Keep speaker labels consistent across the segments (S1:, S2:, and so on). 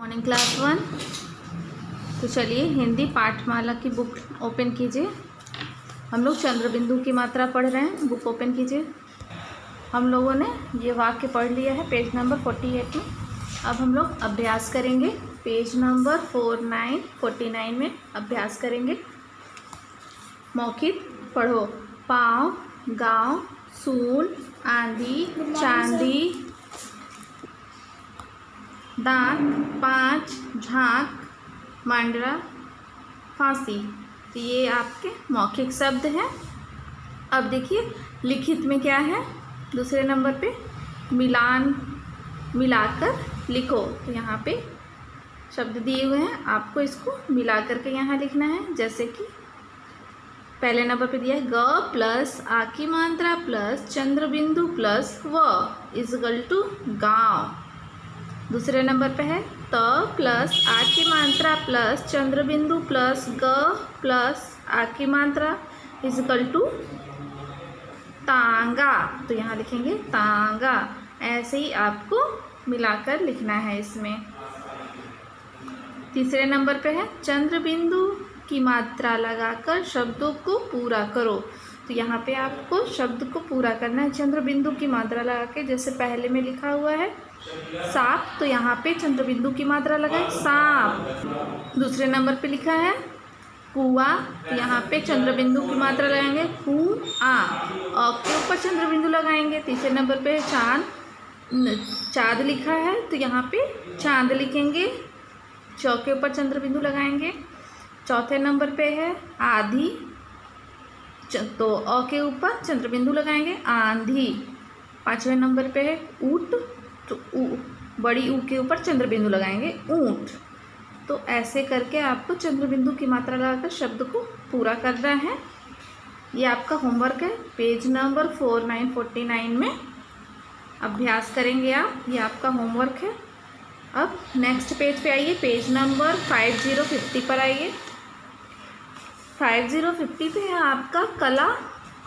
S1: Morning class 1। तो चलिए हिंदी पाठमाला की बुक ओपन कीजिए। हम लोग चंद्रबिंदु की मात्रा पढ़ रहे हैं। बुक ओपन कीजिए। हम लोगों ने ये वाक्य पढ़ लिया है पेज नंबर 48 में। अब हम लोग अभ्यास करेंगे पेज नंबर 49 में अभ्यास करेंगे। मौखिक पढ़ो। पाँव, गाँव, सूल, आंधी, चांदी, दांत, पाँच, झांक, मांडरा, फांसी। तो ये आपके मौखिक शब्द हैं। अब देखिए लिखित में क्या है। दूसरे नंबर पे मिलाकर लिखो। तो यहाँ पे शब्द दिए हुए हैं, आपको इसको मिला करके यहाँ लिखना है। जैसे कि पहले नंबर पे दिया है ग प्लस आ की मात्रा प्लस चंद्रबिंदु प्लस व इजगल टू गाँव। दूसरे नंबर पे है त प्लस आ की मात्रा प्लस चंद्रबिंदु प्लस ग प्लस आ की मात्रा इजकल टू तांगा। तो यहाँ लिखेंगे तांगा। ऐसे ही आपको मिलाकर लिखना है इसमें। तीसरे नंबर पे है चंद्रबिंदु की मात्रा लगाकर शब्दों को पूरा करो। तो यहाँ पे आपको शब्द को पूरा करना है चंद्रबिंदु की मात्रा लगा के। जैसे पहले में लिखा हुआ है सांप, तो यहाँ पे चंद्रबिंदु की मात्रा लगाए सांप। दूसरे नंबर पे लिखा है कुआं, तो यहाँ पे चंद्रबिंदु की मात्रा लगाएंगे कुआं। के ऊपर चंद्रबिंदु लगाएंगे। तीसरे नंबर पे चाँद लिखा है, तो यहाँ पे चांद लिखेंगे। चौ के ऊपर चंद्रबिंदु लगाएंगे। चौथे नंबर पे है आधी, तो अ के ऊपर चंद्रबिंदु लगाएंगे आंधी। पाँचवें नंबर पे है ऊँट, तो बड़ी ऊ के ऊपर चंद्रबिंदु लगाएंगे ऊँट। तो ऐसे करके आपको चंद्रबिंदु की मात्रा लगाकर शब्द को पूरा करना है। ये आपका होमवर्क है। पेज नंबर 49 में अभ्यास करेंगे आप। ये आपका होमवर्क है। अब नेक्स्ट पेज पे आइए। पेज नंबर 5050 पर आइए। 5050 पे है आपका कला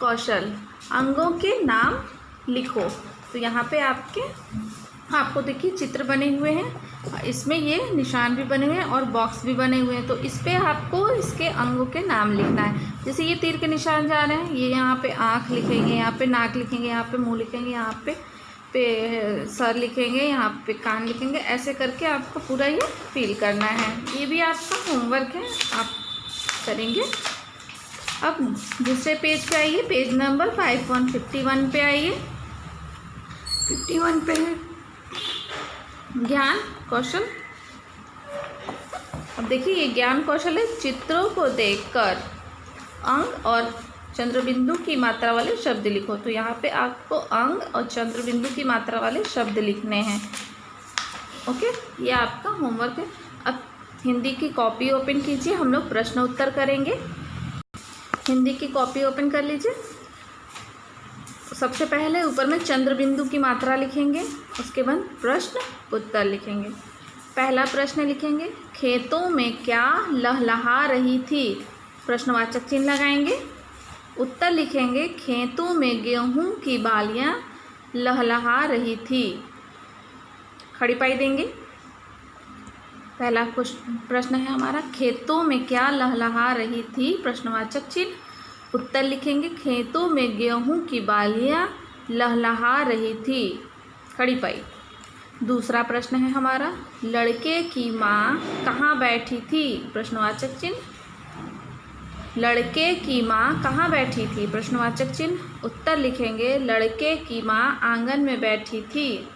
S1: कौशल। अंगों के नाम लिखो। तो यहाँ पे आपको देखिए चित्र बने हुए हैं। इसमें ये निशान भी बने हुए हैं और बॉक्स भी बने हुए हैं। तो इस पे आपको इसके अंगों के नाम लिखना है। जैसे ये तीर के निशान जा रहे हैं, ये यहाँ पे आँख लिखेंगे, यहाँ पे नाक लिखेंगे, यहाँ पे मुँह लिखेंगे, यहाँ पे सर लिखेंगे, यहाँ पे कान लिखेंगे। ऐसे करके आपको पूरा ये फिल करना है। ये भी आपका होमवर्क है, आप करेंगे। अब दूसरे पेज पे आइए। पेज नंबर 5151 पे आइए। 51 पे है ज्ञान कौशल। अब देखिए ये ज्ञान कौशल है। चित्रों को देखकर अंग और चंद्रबिंदु की मात्रा वाले शब्द लिखो। तो यहाँ पे आपको अंग और चंद्रबिंदु की मात्रा वाले शब्द लिखने हैं। ओके, ये आपका होमवर्क है। अब हिंदी की कॉपी ओपन कीजिए। हम लोग प्रश्न उत्तर करेंगे। हिंदी की कॉपी ओपन कर लीजिए। सबसे पहले ऊपर में चंद्रबिंदु की मात्रा लिखेंगे, उसके बाद प्रश्न उत्तर लिखेंगे। पहला प्रश्न लिखेंगे खेतों में क्या लहलहा रही थी। प्रश्नवाचक चिन्ह लगाएंगे। उत्तर लिखेंगे खेतों में गेहूं की बालियां लहलहा रही थी। खड़ी पाई देंगे। पहला प्रश्न है हमारा खेतों में क्या लहलहा रही थी। प्रश्नवाचक चिन्ह। उत्तर लिखेंगे खेतों में गेहूं की बालियां लहलहा रही थी। खड़ी पाई। दूसरा प्रश्न है हमारा लड़के की माँ कहाँ बैठी थी। प्रश्नवाचक चिन्ह। लड़के की माँ कहाँ बैठी थी। प्रश्नवाचक चिन्ह। उत्तर लिखेंगे लड़के की माँ आंगन में बैठी थी।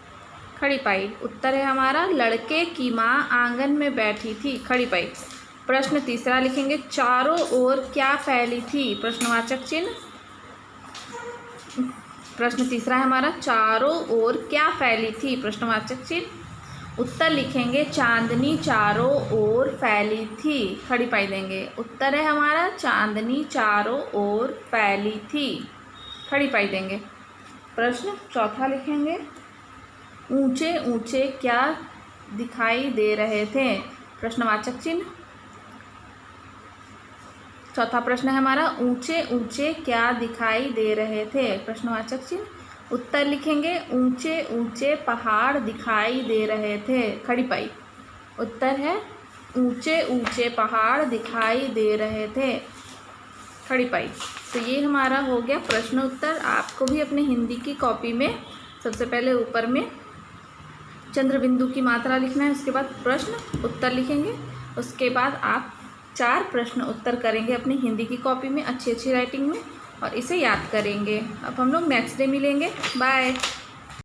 S1: खड़ी पाई। उत्तर है हमारा लड़के की माँ आंगन में बैठी थी। खड़ी पाई। प्रश्न तीसरा लिखेंगे चारों ओर क्या फैली थी। प्रश्नवाचक चिन्ह। प्रश्न तीसरा है हमारा चारों ओर क्या फैली थी। प्रश्नवाचक चिन्ह। उत्तर लिखेंगे चांदनी चारों ओर फैली थी। खड़ी पाई देंगे। उत्तर है हमारा चांदनी चारों ओर फैली थी। खड़ी पाई देंगे। प्रश्न चौथा लिखेंगे ऊंचे ऊंचे क्या दिखाई दे रहे थे। प्रश्नवाचक चिन्ह। चौथा प्रश्न है हमारा ऊंचे ऊंचे क्या दिखाई दे रहे थे। प्रश्नवाचक चिन्ह। उत्तर लिखेंगे ऊंचे ऊंचे पहाड़ दिखाई दे रहे थे। खड़ी पाई। उत्तर है ऊंचे ऊंचे पहाड़ दिखाई दे रहे थे। खड़ी पाई। तो ये हमारा हो गया प्रश्न उत्तर। आपको भी अपने हिंदी की कॉपी में सबसे पहले ऊपर में चंद्र बिंदु की मात्रा लिखना है, उसके बाद प्रश्न उत्तर लिखेंगे, उसके बाद आप 4 प्रश्न उत्तर करेंगे अपनी हिंदी की कॉपी में अच्छी अच्छी राइटिंग में और इसे याद करेंगे। अब हम लोग नेक्स्ट डे मिलेंगे। बाय।